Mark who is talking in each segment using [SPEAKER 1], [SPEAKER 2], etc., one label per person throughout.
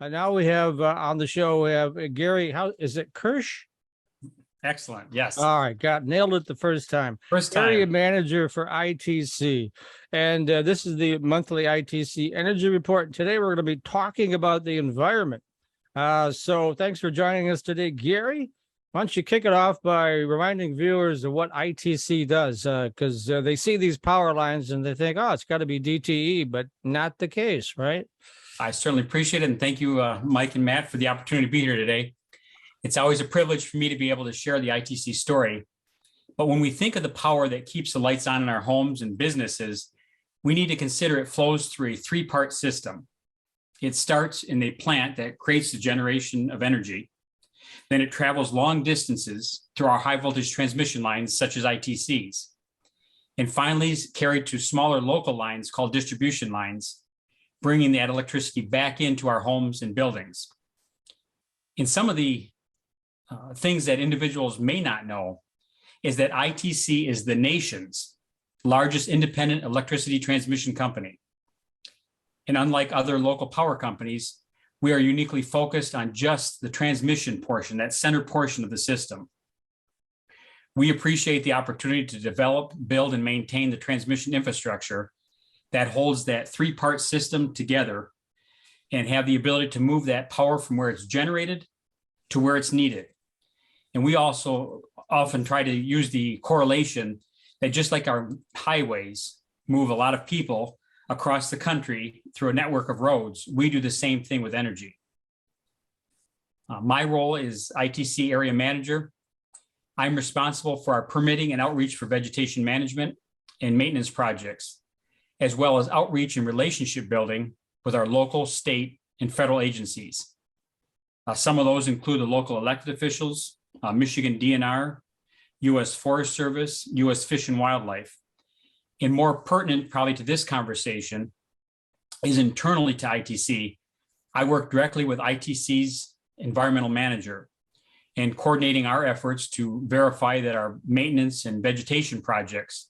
[SPEAKER 1] Now we have on the show, we have Gary. How is it, Kirsh?
[SPEAKER 2] Excellent. Yes.
[SPEAKER 1] All right, nailed it the first time.
[SPEAKER 2] First
[SPEAKER 1] Area
[SPEAKER 2] time.
[SPEAKER 1] manager for ITC, and this is the monthly ITC energy report. Today we're going to be talking about the environment. So thanks for joining us today, Gary. Why don't you kick it off by reminding viewers of what ITC does? Because they see these power lines and they think, oh, it's got to be DTE, but not the case, right?
[SPEAKER 2] I certainly appreciate it. And thank you, Mike and Matt, for the opportunity to be here today. It's always a privilege for me to be able to share the ITC story. But when we think of the power that keeps the lights on in our homes and businesses, we need to consider it flows through a three-part system. It starts in the plant that creates the generation of energy. Then it travels long distances through our high voltage transmission lines, such as ITCs. And finally is carried to smaller local lines called distribution lines, bringing that electricity back into our homes and buildings. In some of the things that individuals may not know is that ITC is the nation's largest independent electricity transmission company. And unlike other local power companies, we are uniquely focused on just the transmission portion, that center portion of the system. We appreciate the opportunity to develop, build, and maintain the transmission infrastructure that holds that three-part system together and have the ability to move that power from where it's generated to where it's needed. And we also often try to use the correlation that just like our highways move a lot of people across the country through a network of roads, we do the same thing with energy. My role is ITC area manager. I'm responsible for our permitting and outreach for vegetation management and maintenance projects, as well as outreach and relationship building with our local, state, and federal agencies. Some of those include the local elected officials, Michigan DNR, U.S. Forest Service, U.S. Fish and Wildlife. And more pertinent probably to this conversation is internally to ITC. I work directly with ITC's environmental manager and coordinating our efforts to verify that our maintenance and vegetation projects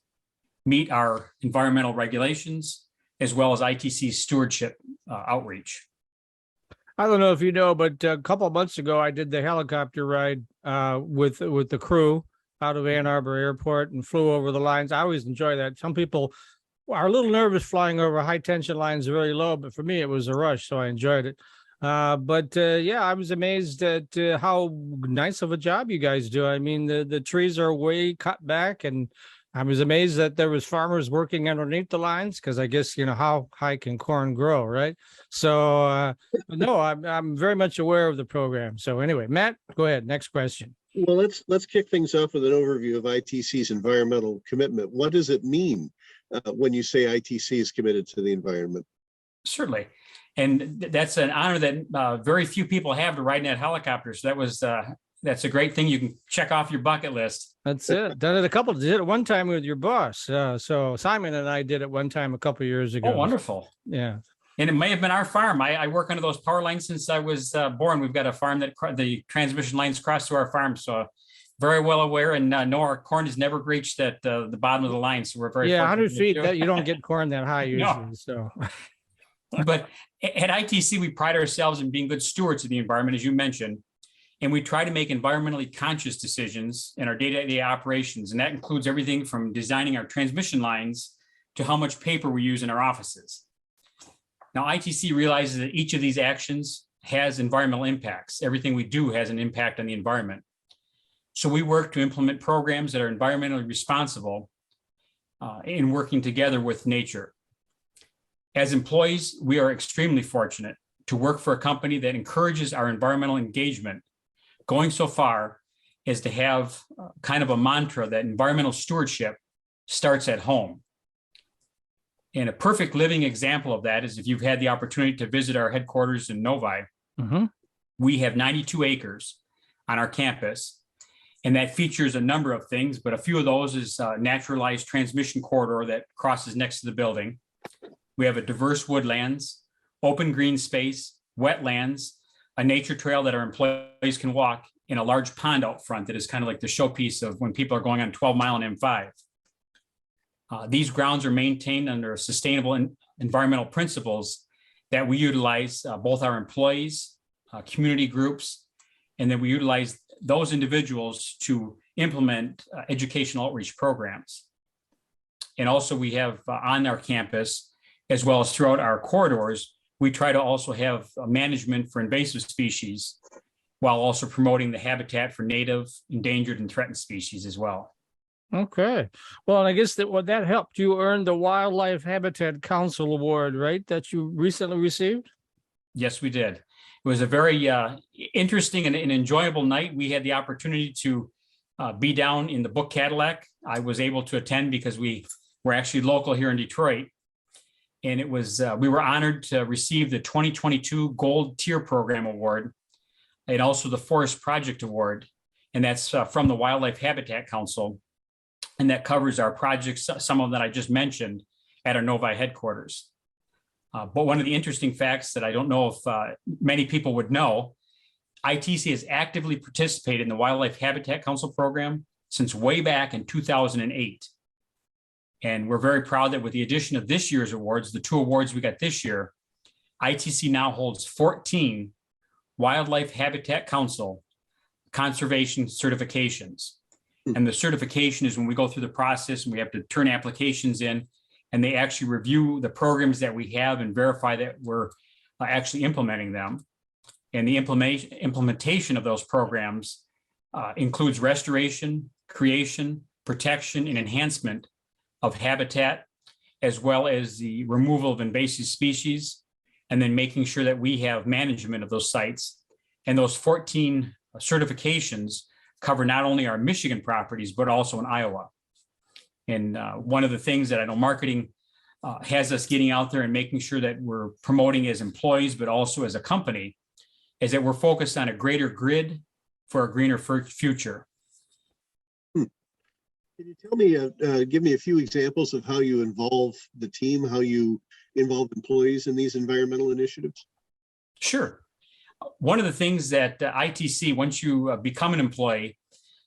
[SPEAKER 2] meet our environmental regulations, as well as ITC's stewardship outreach.
[SPEAKER 1] I don't know if you know, but a couple of months ago, I did the helicopter ride with the crew out of Ann Arbor Airport and flew over the lines. I always enjoy that. Some people are a little nervous flying over high tension lines very low, but for me, it was a rush, so I enjoyed it. Yeah, I was amazed at how nice of a job you guys do. I mean, the trees are way cut back, and I was amazed that there was farmers working underneath the lines because I guess, how high can corn grow, right? So, no, I'm very much aware of the program. So anyway, Matt, go ahead. Next question.
[SPEAKER 3] Well, let's kick things off with an overview of ITC's environmental commitment. What does it mean when you say ITC is committed to the environment?
[SPEAKER 2] Certainly. And that's an honor that very few people have to ride in that helicopter. So that's a great thing you can check off your bucket list.
[SPEAKER 1] That's it. Did it one time with your boss. So Simon and I did it one time a couple of years ago.
[SPEAKER 2] Oh, wonderful.
[SPEAKER 1] Yeah.
[SPEAKER 2] And it may have been our farm. I work under those power lines since I was born. We've got a farm that the transmission lines cross through our farm. So very well aware and know our corn has never reached at the bottom of the line. So we're very
[SPEAKER 1] 100 feet that you don't get corn that high usually.
[SPEAKER 2] No.
[SPEAKER 1] So,
[SPEAKER 2] but at ITC, we pride ourselves in being good stewards of the environment, as you mentioned. And we try to make environmentally conscious decisions in our day-to-day operations. And that includes everything from designing our transmission lines to how much paper we use in our offices. Now, ITC realizes that each of these actions has environmental impacts. Everything we do has an impact on the environment. So we work to implement programs that are environmentally responsible in working together with nature. As employees, we are extremely fortunate to work for a company that encourages our environmental engagement, going so far as to have kind of a mantra that environmental stewardship starts at home. And a perfect living example of that is if you've had the opportunity to visit our headquarters in Novi.
[SPEAKER 1] Mm-hmm.
[SPEAKER 2] We have 92 acres on our campus, and that features a number of things, but a few of those is a naturalized transmission corridor that crosses next to the building. We have a diverse woodlands, open green space, wetlands, a nature trail that our employees can walk, in a large pond out front that is kind of like the showpiece of when people are going on 12 Mile and M5. These grounds are maintained under sustainable environmental principles that we utilize both our employees, community groups, and then we utilize those individuals to implement educational outreach programs. And also we have on our campus, as well as throughout our corridors, we try to also have management for invasive species while also promoting the habitat for native, endangered, and threatened species as well.
[SPEAKER 1] Okay. Well, and I guess that helped you earn the Wildlife Habitat Council Award, right? That you recently received?
[SPEAKER 2] Yes, we did. It was a very interesting and enjoyable night. We had the opportunity to be down in the Book Cadillac. I was able to attend because we were actually local here in Detroit. And it was, we were honored to receive the 2022 Gold Tier Program Award and also the Forest Project Award. And that's from the Wildlife Habitat Council. And that covers our projects, some of them that I just mentioned at our Novi headquarters. But one of the interesting facts that I don't know if many people would know, ITC has actively participated in the Wildlife Habitat Council program since way back in 2008. And we're very proud that with the addition of this year's awards, the 2 awards we got this year, ITC now holds 14 Wildlife Habitat Council conservation certifications. And the certification is when we go through the process and we have to turn applications in, and they actually review the programs that we have and verify that we're actually implementing them. And the implementation of those programs includes restoration, creation, protection, and enhancement of habitat, as well as the removal of invasive species, and then making sure that we have management of those sites. And those 14 certifications cover not only our Michigan properties, but also in Iowa. And one of the things that I know marketing has us getting out there and making sure that we're promoting as employees, but also as a company, is that we're focused on a greater grid for a greener future.
[SPEAKER 3] Can you tell me, give me a few examples of how you involve the team, how you involve employees in these environmental initiatives?
[SPEAKER 2] Sure. One of the things that ITC, once you become an employee,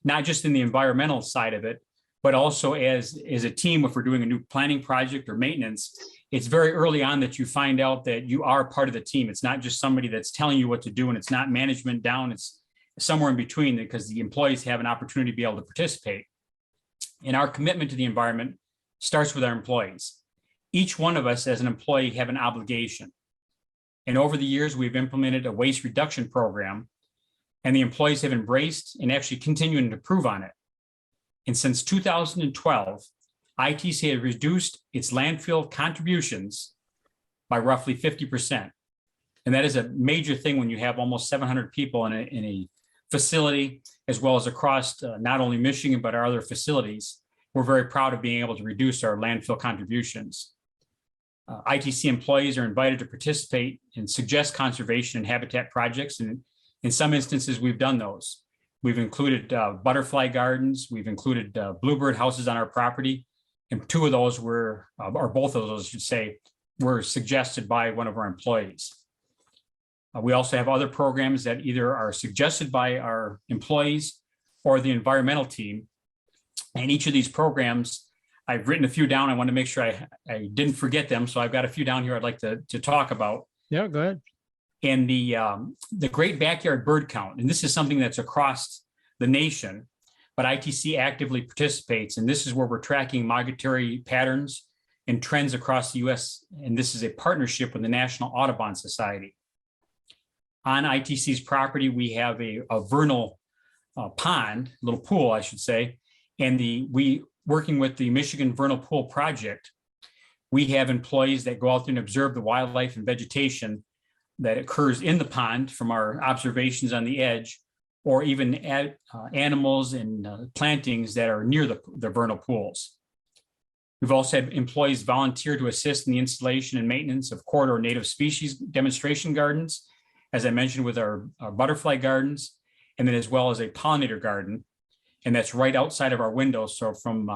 [SPEAKER 2] not just in the environmental side of it, but also as a team, if we're doing a new planning project or maintenance, it's very early on that you find out that you are part of the team. It's not just somebody that's telling you what to do, and it's not management down. It's somewhere in between, because the employees have an opportunity to be able to participate. And our commitment to the environment starts with our employees. Each one of us as an employee have an obligation. And over the years, we've implemented a waste reduction program, and the employees have embraced and actually continuing to improve on it. And since 2012, ITC has reduced its landfill contributions by roughly 50%. And that is a major thing when you have almost 700 people in a facility, as well as across not only Michigan, but our other facilities. We're very proud of being able to reduce our landfill contributions. ITC employees are invited to participate and suggest conservation and habitat projects. And in some instances, we've done those. We've included butterfly gardens. We've included bluebird houses on our property. And 2 of those were, or both of those, I should say, were suggested by one of our employees. We also have other programs that either are suggested by our employees or the environmental team. And each of these programs, I've written a few down. I want to make sure I didn't forget them. So I've got a few down here I'd like to talk about.
[SPEAKER 1] Yeah, go ahead.
[SPEAKER 2] And the Great Backyard Bird Count. And this is something that's across the nation, but ITC actively participates. And this is where we're tracking migratory patterns and trends across the U.S. And this is a partnership with the National Audubon Society. On ITC's property, we have a vernal pond, little pool, I should say. And working with the Michigan Vernal Pool Project, we have employees that go out there and observe the wildlife and vegetation that occurs in the pond from our observations on the edge, or even animals and plantings that are near the vernal pools. We've also had employees volunteer to assist in the installation and maintenance of corridor native species demonstration gardens, as I mentioned, with our butterfly gardens, and then as well as a pollinator garden. And that's right outside of our window. So from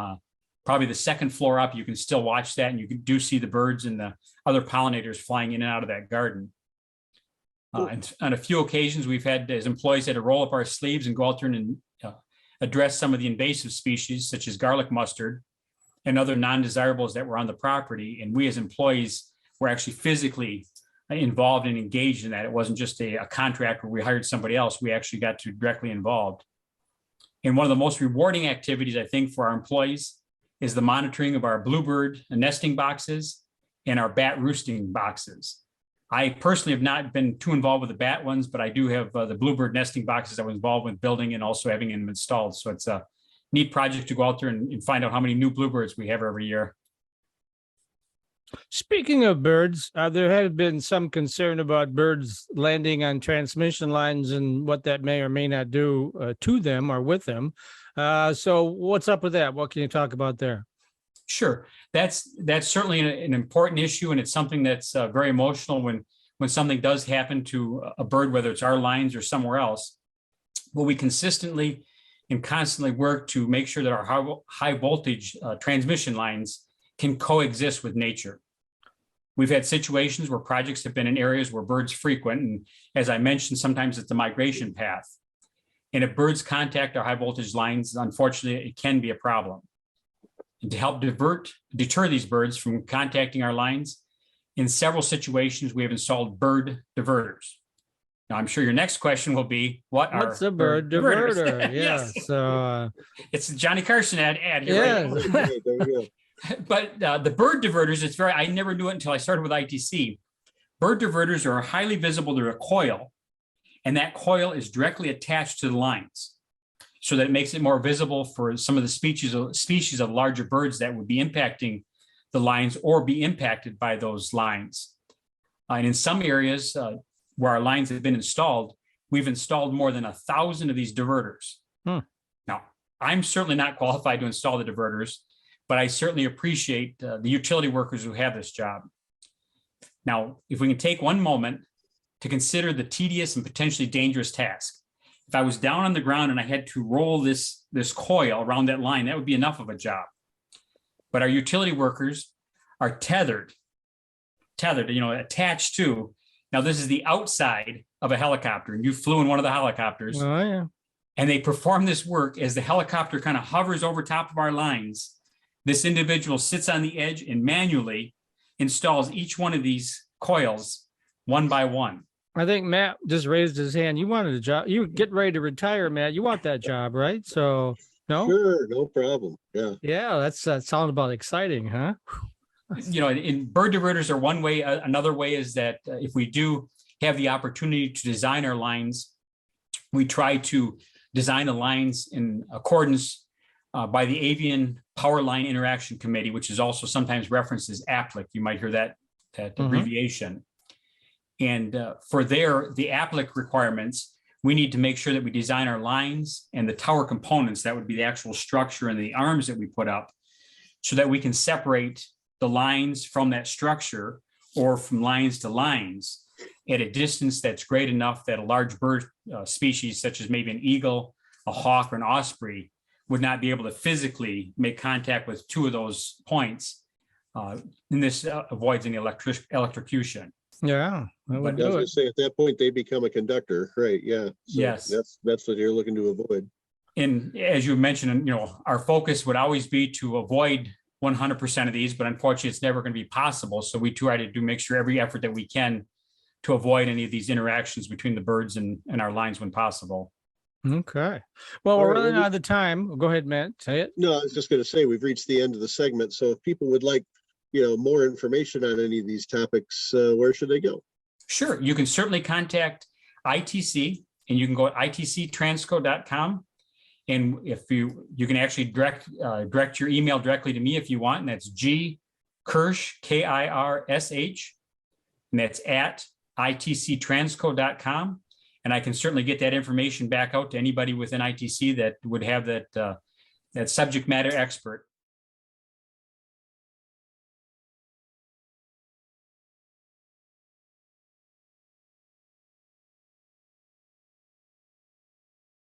[SPEAKER 2] probably the 2nd floor up, you can still watch that, and you do see the birds and the other pollinators flying in and out of that garden. And on a few occasions, we've had, as employees, had to roll up our sleeves and go out there and address some of the invasive species, such as garlic mustard and other non-desirables that were on the property. And we as employees were actually physically involved and engaged in that. It wasn't just a contract where we hired somebody else. We actually got to directly involved. And one of the most rewarding activities, I think, for our employees is the monitoring of our bluebird nesting boxes and our bat roosting boxes. I personally have not been too involved with the bat ones, but I do have the bluebird nesting boxes I was involved with building and also having them installed. So it's a neat project to go out there and find out how many new bluebirds we have every year.
[SPEAKER 1] Speaking of birds, there has been some concern about birds landing on transmission lines and what that may or may not do to them or with them. So what's up with that? What can you talk about there?
[SPEAKER 2] Sure, that's certainly an important issue, and it's something that's very emotional when something does happen to a bird, whether it's our lines or somewhere else. But we consistently and constantly work to make sure that our high voltage transmission lines can coexist with nature. We've had situations where projects have been in areas where birds frequent, and as I mentioned, sometimes it's a migration path. And if birds contact our high voltage lines, unfortunately, it can be a problem. And to help deter these birds from contacting our lines, in several situations, we have installed bird diverters. Now, I'm sure your next question will be,
[SPEAKER 1] what's a bird diverter?
[SPEAKER 2] Yes.
[SPEAKER 1] So
[SPEAKER 2] it's a Johnny Carson ad here.
[SPEAKER 1] Yeah.
[SPEAKER 2] Right?
[SPEAKER 3] There we go.
[SPEAKER 2] But the bird diverters, I never knew it until I started with ITC. Bird diverters are highly visible. They're a coil, and that coil is directly attached to the lines, so that it makes it more visible for some of the species of larger birds that would be impacting the lines or be impacted by those lines. And in some areas where our lines have been installed, we've installed more than 1,000 of these diverters. Now, I'm certainly not qualified to install the diverters, but I certainly appreciate the utility workers who have this job. Now, if we can take one moment to consider the tedious and potentially dangerous task. If I was down on the ground and I had to roll this coil around that line, that would be enough of a job. But our utility workers are tethered, attached to. Now, this is the outside of a helicopter, and you flew in one of the helicopters.
[SPEAKER 1] Oh, yeah.
[SPEAKER 2] And they perform this work as the helicopter kind of hovers over top of our lines. This individual sits on the edge and manually installs each one of these coils one by one.
[SPEAKER 1] I think Matt just raised his hand. You wanted a job. You get ready to retire, Matt. You want that job, right? So, no?
[SPEAKER 3] Sure, no problem. Yeah.
[SPEAKER 1] Yeah, that sounds about exciting, huh?
[SPEAKER 2] And bird diverters are one way. Another way is that if we do have the opportunity to design our lines, we try to design the lines in accordance by the Avian Power Line Interaction Committee, which is also sometimes referenced as APLIC. You might hear that abbreviation. And for the APLIC requirements, we need to make sure that we design our lines and the tower components, that would be the actual structure and the arms that we put up, so that we can separate the lines from that structure or from lines to lines at a distance that's great enough that a large bird species, such as maybe an eagle, a hawk, or an osprey, would not be able to physically make contact with two of those points. And this avoids any electrocution.
[SPEAKER 1] Yeah, I would do it.
[SPEAKER 3] Say at that point they become a conductor, right? Yeah. So
[SPEAKER 2] yes,
[SPEAKER 3] that's what you're looking to avoid.
[SPEAKER 2] And as you mentioned, our focus would always be to avoid 100% of these, but unfortunately, it's never going to be possible. So we try to make sure every effort that we can to avoid any of these interactions between the birds and our lines when possible.
[SPEAKER 1] Okay. Well, we're running out of time. Go ahead, Matt. Say it.
[SPEAKER 3] No, I was just going to say we've reached the end of the segment. So if people would like, more information on any of these topics, where should they go?
[SPEAKER 2] Sure. You can certainly contact ITC, and you can go at ITCTransco.com. And if you can actually direct your email directly to me if you want, and that's G Kirsh, Kirsh, and that's at ITCTransco.com. And I can certainly get that information back out to anybody within ITC that would have that subject matter expert.